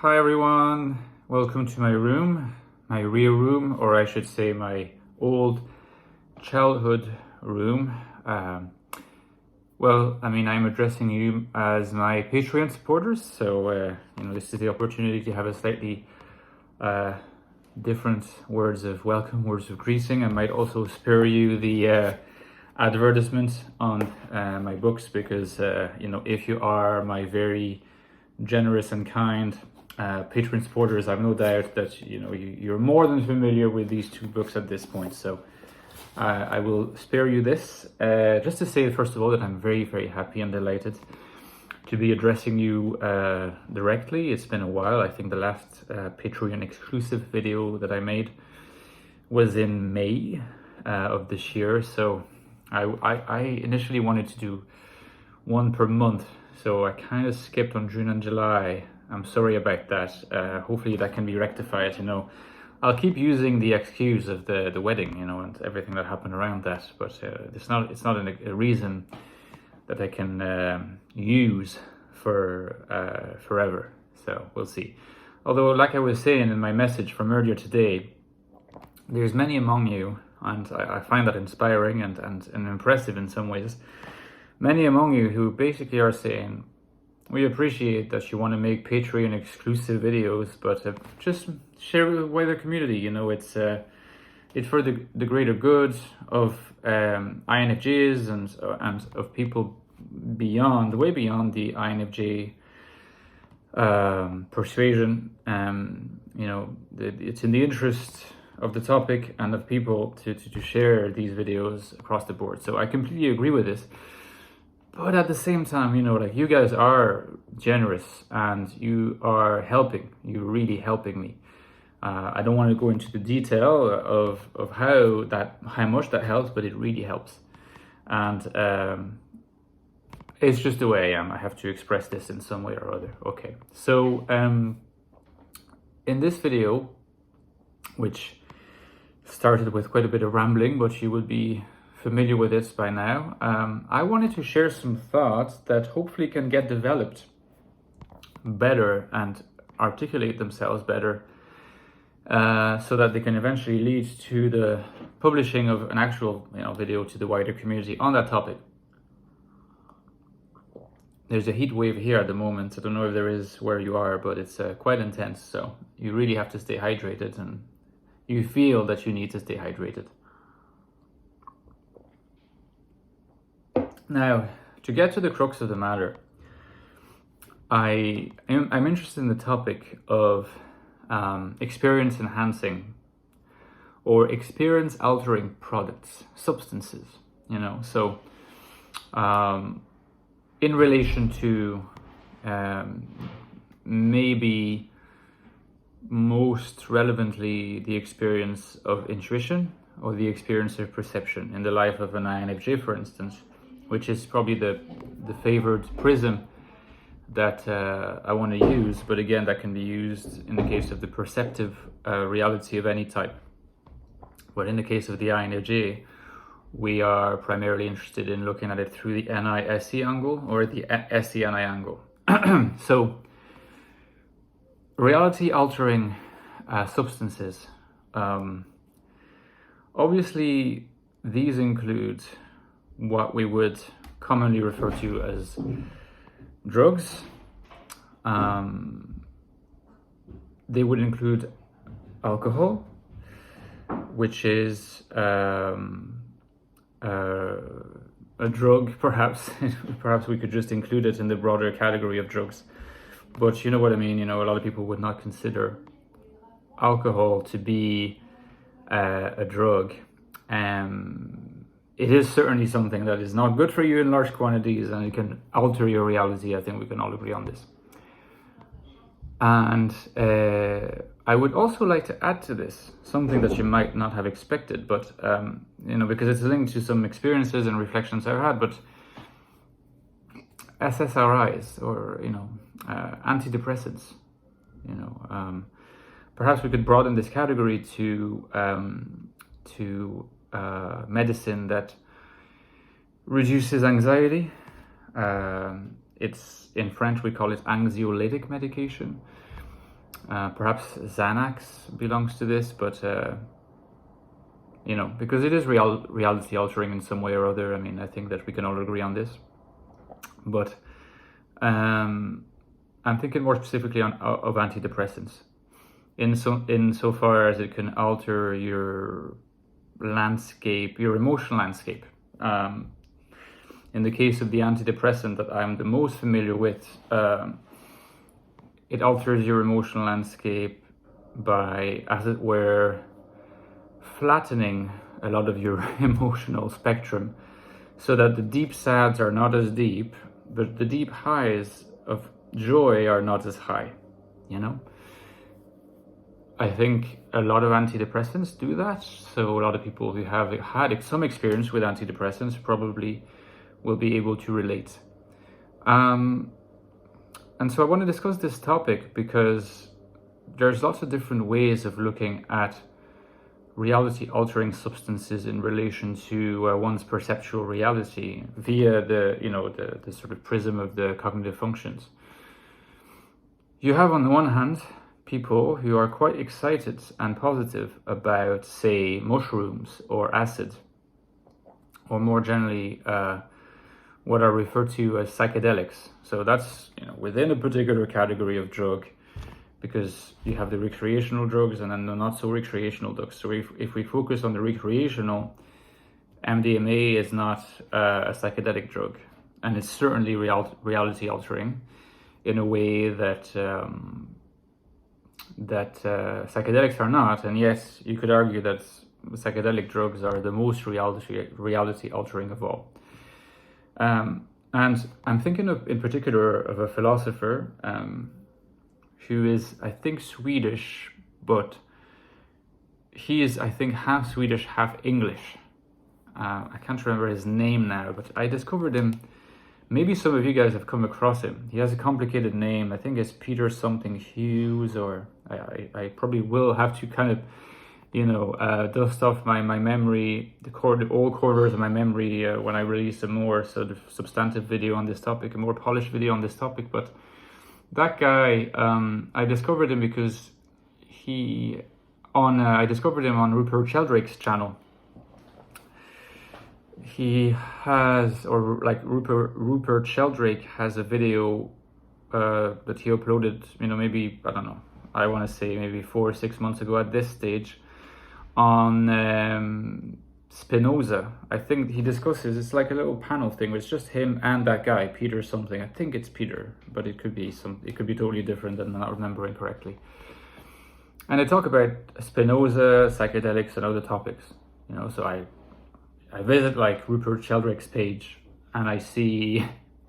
Hi everyone, welcome to my room, my real room, or I should say my old childhood room. I'm addressing you as my Patreon supporters, so this is the opportunity to have a slightly different words of welcome, words of greeting. I might also spare you the advertisement on my books because if you are my very generous and kind Patreon supporters, I've no doubt that you're more than familiar with these two books at this point. So I will spare you this. Just to say, first of all, that I'm very, very happy and delighted to be addressing you directly. It's been a while. I think the last Patreon exclusive video that I made was in May of this year. So I initially wanted to do one per month. So I kind of skipped on June and July. I'm sorry about that. Hopefully that can be rectified. I'll keep using the excuse of the wedding, and everything that happened around that. But it's not a reason that I can use for forever. So we'll see. Although, like I was saying in my message from earlier today, there's many among you, and I find that inspiring and impressive in some ways. Many among you who basically are saying, we appreciate that you want to make Patreon exclusive videos, but just share it with the wider community. It's for the greater good of INFJs and of people way beyond the INFJ persuasion. It's in the interest of the topic and of people to share these videos across the board. So I completely agree with this. But at the same time, you guys are generous and you are helping. You're really helping me. I don't want to go into the detail of how much that helps, but it really helps. And it's just the way I am. I have to express this in some way or other. Okay. So in this video, which started with quite a bit of rambling, but you would be familiar with this by now, I wanted to share some thoughts that hopefully can get developed better and articulate themselves better so that they can eventually lead to the publishing of an actual video to the wider community on that topic. There's a heat wave here at the moment. I don't know if there is where you are, but it's quite intense. So you really have to stay hydrated, and you feel that you need to stay hydrated. Now, to get to the crux of the matter, I'm interested in the topic of experience enhancing or experience altering products, substances, So in relation to maybe most relevantly the experience of intuition or the experience of perception in the life of an INFJ, for instance, which is probably the favored prism that I want to use. But again, that can be used in the case of the perceptive reality of any type. But in the case of the INFJ, we are primarily interested in looking at it through the NI-SE angle or the SE-NI angle. So, reality altering substances. Obviously, these include what we would commonly refer to as drugs. They would include alcohol, which is a drug, perhaps. Perhaps we could just include it in the broader category of drugs. But you know what I mean. A lot of people would not consider alcohol to be a drug. It is certainly something that is not good for you in large quantities, and it can alter your reality. I think we can all agree on this. And I would also like to add to this something that you might not have expected, but because it's linked to some experiences and reflections I've had. But SSRIs or antidepressants, perhaps we could broaden this category to medicine that reduces anxiety. It's in French we call it anxiolytic medication. Perhaps Xanax belongs to this, but because it is reality altering in some way or other. I mean, I think that we can all agree on this. But I'm thinking more specifically of antidepressants, insofar as it can alter your landscape, your emotional landscape. In the case of the antidepressant that I'm the most familiar with, it alters your emotional landscape by, as it were, flattening a lot of your emotional spectrum, so that the deep sads are not as deep, but the deep highs of joy are not as high, I think a lot of antidepressants do that. So a lot of people who have had some experience with antidepressants probably will be able to relate. And so I want to discuss this topic because there's lots of different ways of looking at reality altering substances in relation to one's perceptual reality via the sort of prism of the cognitive functions. You have, on the one hand, people who are quite excited and positive about, say, mushrooms or acid, or more generally what are referred to as psychedelics. So that's within a particular category of drug, because you have the recreational drugs and then the not so recreational drugs. So if we focus on the recreational, MDMA is not a psychedelic drug, and it's certainly reality altering in a way that psychedelics are not. And yes, you could argue that psychedelic drugs are the most reality altering of all. And I'm thinking in particular of a philosopher who is, I think, Swedish, but he is, I think, half Swedish, half English. I can't remember his name now, but I discovered him. Maybe some of you guys have come across him. He has a complicated name. I think it's Peter something Hughes, or I probably will have to kind of, dust off my memory, the old corridors of my memory when I release a more sort of substantive video on this topic, a more polished video on this topic. But that guy, I discovered him because I discovered him on Rupert Sheldrake's channel. He has, or like Rupert Sheldrake has a video that he uploaded, maybe, I don't know, I want to say maybe 4 or 6 months ago at this stage, on Spinoza. I think he discusses, it's like a little panel thing where it's just him and that guy, Peter something. I think it's Peter, but it could be totally different and I'm not remembering correctly. And they talk about Spinoza, psychedelics and other topics, so I visit like Rupert Sheldrake's page and I see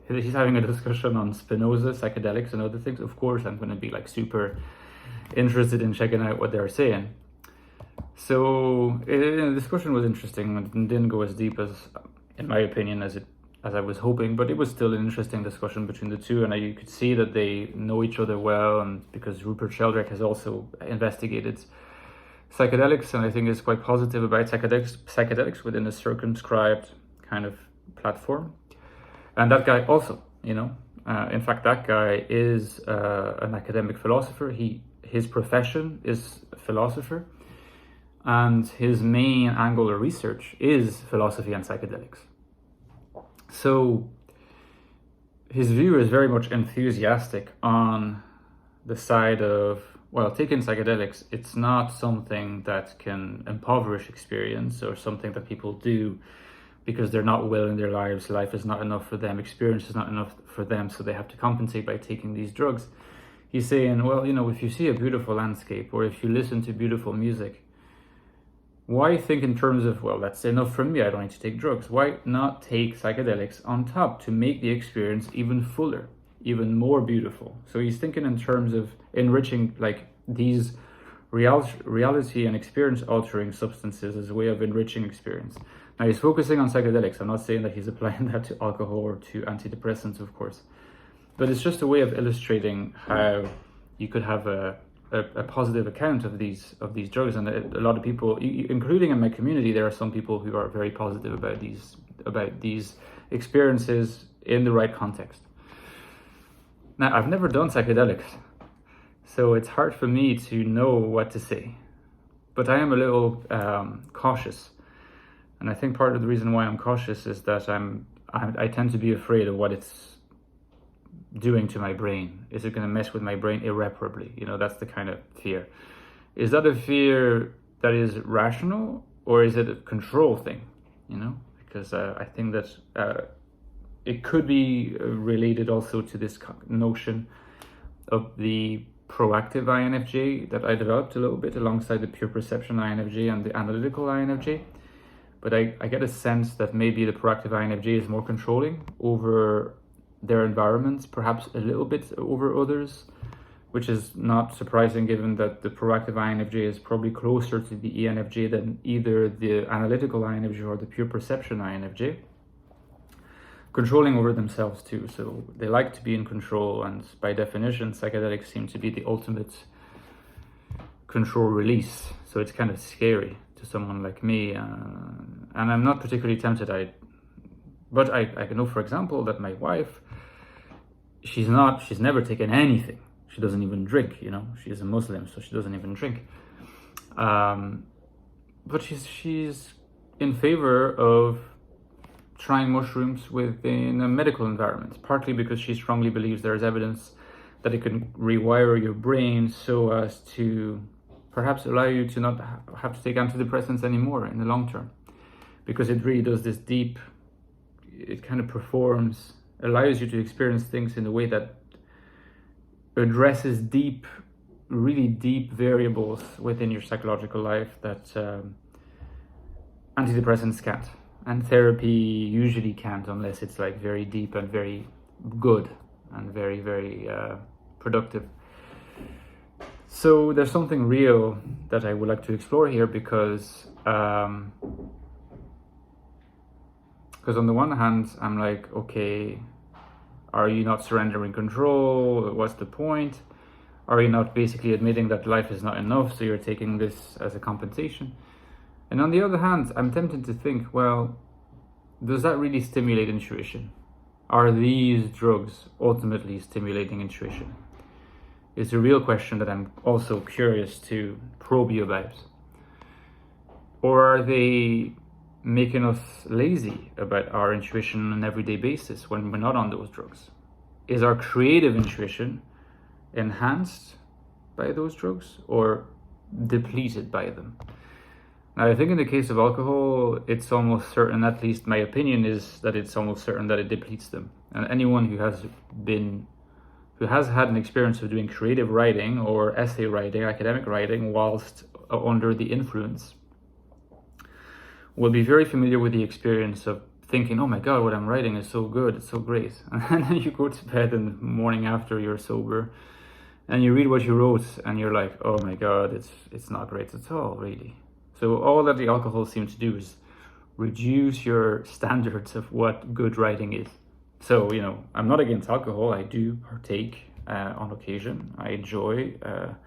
he's having a discussion on Spinoza, psychedelics and other things. Of course, I'm going to be like super interested in checking out what they're saying. So the discussion was interesting and didn't go as deep as, in my opinion, as I was hoping, but it was still an interesting discussion between the two, and you could see that they know each other well, and because Rupert Sheldrake has also investigated psychedelics, and I think is quite positive about psychedelics within a circumscribed kind of platform. And that guy also, in fact, that guy is an academic philosopher. His profession is a philosopher, and his main angle of research is philosophy and psychedelics. So his view is very much enthusiastic on the side of, well, taking psychedelics, it's not something that can impoverish experience or something that people do because they're not well in their lives. Life is not enough for them. Experience is not enough for them, so they have to compensate by taking these drugs. He's saying, well, if you see a beautiful landscape or if you listen to beautiful music, why think in terms of, well, that's enough for me, I don't need to take drugs? Why not take psychedelics on top to make the experience even fuller, even more beautiful? So he's thinking in terms of enriching like these reality and experience altering substances as a way of enriching experience. Now he's focusing on psychedelics. I'm not saying that he's applying that to alcohol or to antidepressants, of course, but it's just a way of illustrating how you could have a positive account of these drugs. And a lot of people, including in my community, there are some people who are very positive about these experiences in the right context. Now, I've never done psychedelics, So it's hard for me to know what to say. But I am a little cautious. And I think part of the reason why I'm cautious is that I tend to be afraid of what it's doing to my brain. Is it going to mess with my brain irreparably? You know, that's the kind of fear. Is that a fear that is rational, or is it a control thing? You know, because I think that it could be related also to this notion of the proactive INFJ that I developed a little bit alongside the pure perception INFJ and the analytical INFJ. But I get a sense that maybe the proactive INFJ is more controlling over their environments, perhaps a little bit over others, which is not surprising given that the proactive INFJ is probably closer to the ENFJ than either the analytical INFJ or the pure perception INFJ. Controlling over themselves too, so they like to be in control, and by definition psychedelics seem to be the ultimate control release, so it's kind of scary to someone like me, and I'm not particularly tempted. But I know, for example, that my wife, she's never taken anything. She doesn't even drink, you know, she's a Muslim, so she doesn't even drink, but she's in favor of trying mushrooms within a medical environment, partly because she strongly believes there is evidence that it can rewire your brain so as to perhaps allow you to not have to take antidepressants anymore in the long term, because it really does this deep, it kind of allows you to experience things in a way that addresses really deep variables within your psychological life that antidepressants can't. And therapy usually can't, unless it's like very deep and very good and very, very productive. So there's something real that I would like to explore here, because on the one hand, I'm like, okay, are you not surrendering control? What's the point? Are you not basically admitting that life is not enough, so you're taking this as a compensation? And on the other hand, I'm tempted to think, well, does that really stimulate intuition? Are these drugs ultimately stimulating intuition? Is a real question that I'm also curious to probe you about. Or are they making us lazy about our intuition on an everyday basis when we're not on those drugs? Is our creative intuition enhanced by those drugs or depleted by them? Now, I think in the case of alcohol, it's almost certain, at least my opinion is that it's almost certain that it depletes them. And anyone who has had an experience of doing creative writing or essay writing, academic writing, whilst under the influence, will be very familiar with the experience of thinking, oh my God, what I'm writing is so good, it's so great. And then you go to bed in the morning after you're sober and you read what you wrote and you're like, oh my God, it's not great at all, really. So all that the alcohol seems to do is reduce your standards of what good writing is. So, you know, I'm not against alcohol. I do partake on occasion. I enjoy a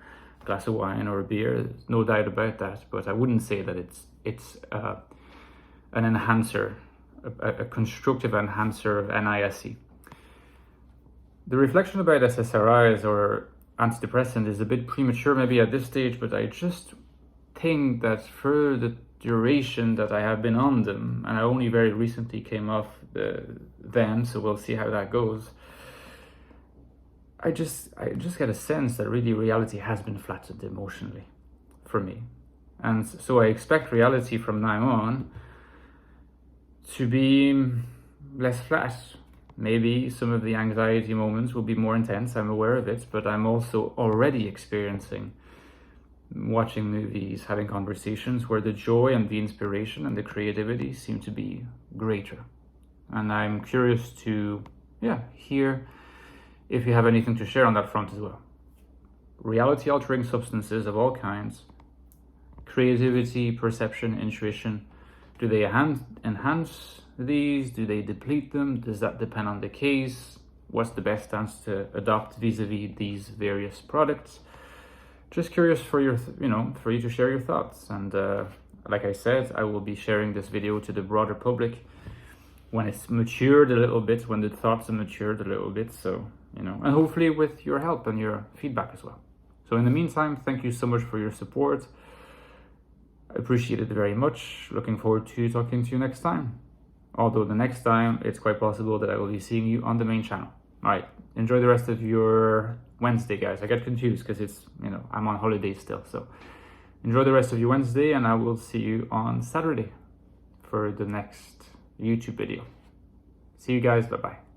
glass of wine or a beer. There's no doubt about that. But I wouldn't say that it's an enhancer, a constructive enhancer of NISE. The reflection about SSRIs or antidepressant is a bit premature maybe at this stage, but I just think that for the duration that I have been on them, and I only very recently came off them, so we'll see how that goes, I just get a sense that really reality has been flattened emotionally for me. And so I expect reality from now on to be less flat. Maybe some of the anxiety moments will be more intense, I'm aware of it, but I'm also already experiencing watching movies, having conversations where the joy and the inspiration and the creativity seem to be greater. And I'm curious to hear if you have anything to share on that front as well. Reality altering substances of all kinds, creativity, perception, intuition, do they enhance these? Do they deplete them? Does that depend on the case? What's the best stance to adopt vis-a-vis these various products? Just curious for for you to share your thoughts. And like I said, I will be sharing this video to the broader public when it's matured a little bit, when the thoughts are matured a little bit. So, and hopefully with your help and your feedback as well. So in the meantime, thank you so much for your support. I appreciate it very much. Looking forward to talking to you next time. Although the next time, it's quite possible that I will be seeing you on the main channel. All right, enjoy the rest of your Wednesday, guys. I get confused because it's, I'm on holiday still. So enjoy the rest of your Wednesday, and I will see you on Saturday for the next YouTube video. See you guys. Bye-bye.